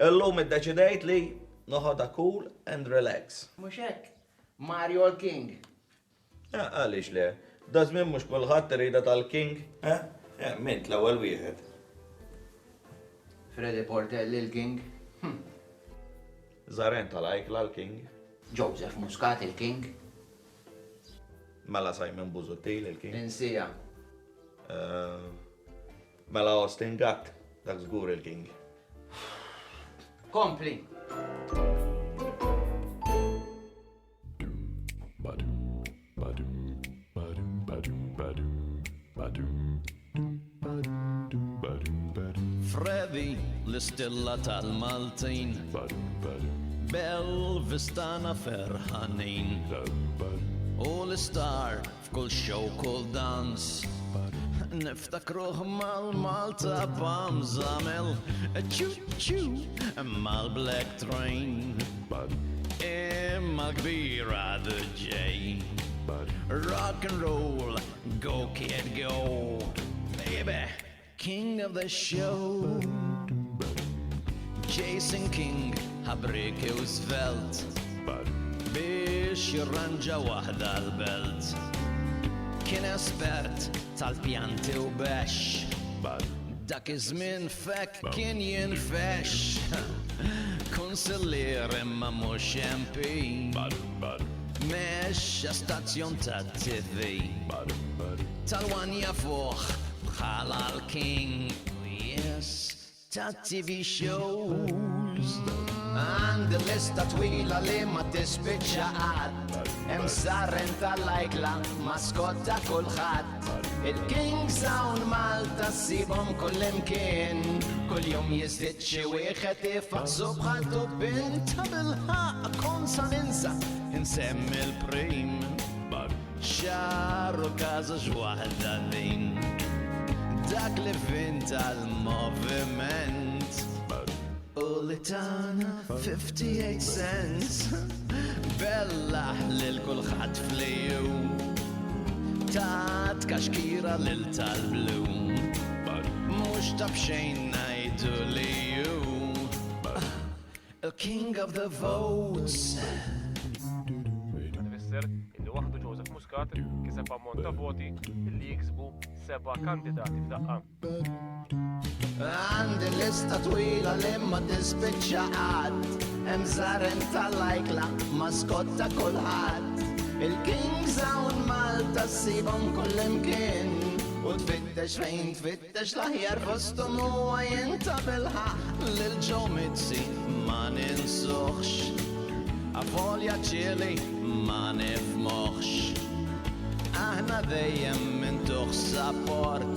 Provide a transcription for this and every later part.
Illum id-deċidejt li noħodha cool and relax. Mux hekk, Mario l-King. Għalix le, da żmien mhux kulħadd irida tal-King. Mint l-ewwel wieħed. Freddie Portelli l-King. Zaren tal-Ajkla l-King. Joseph Muscat il-King. Mela Simon Busuttil il-King. Insija. Mela Austin Gatt, dak żgur il-King. Kompli. Freddie l-istilla tal-Maltin Bell vistana ferħanin U l-star f'kull show kull dans Niftakruh mal-Malta bam zamel Choo-choo mal-Black Train Imma kbira the J Rock and roll, go kid go Baby, king of the show Jason King, ħabrik u svelt Biex jirranġa wahda l-belt Kien espert tal-pjanti u bex Dak iż-żmien fek kien jinfex Konsillier imma mhux MP Mexxa stazzjon tat-TV Tal-wanja fuq bħala l-King Yes, tat-TV shows Għandi lista twila li ma tispiċċa qatt Hemm Zaren tal-Ajkla, maskotta kulħadd Il-King Sound Malta ssibhom kullimkien Kuljum jiżdied xi wieħed ifaqsu bħal tubbin Ta' bil-ħaq kon sa ninsa insemmi l-prim Xarru każa x'waħda din Dak li fin tal-moviment U li tana 58 cents Bellaħ lil kulħadd fliju Tat kaxkira lil tal-blu Mux tab xejn ngħidu li ju Il-King of the Votes Tfisser illi waħdu Joseph Muscat kiseb ammont ta' voti illi jiksbu 7 kandidati f'daqqa. Għandi lista twila li ma tispiċċa qatt Hemm Zaren tal-Ajkla, maskotta kulħadd Il-King Sound Malta ssibhom kullimkien U tfittex fejn tfittex l-aħjar fosthom huwa jinta bil-ħaq Lil Joe Mizzi ma ninsuħx Avolja ċieli ma nifmoħx Aħna dejjem mintuħ support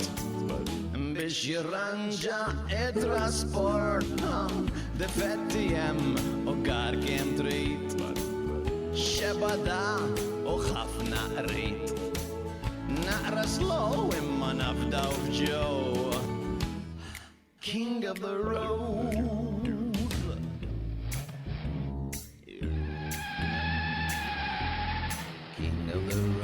biex jirranġa it-trasport Defetti hemm u gar kien trid Xebada u ħafna qrid Naqra slow imma nafdaw f'Joe King of the road King of the road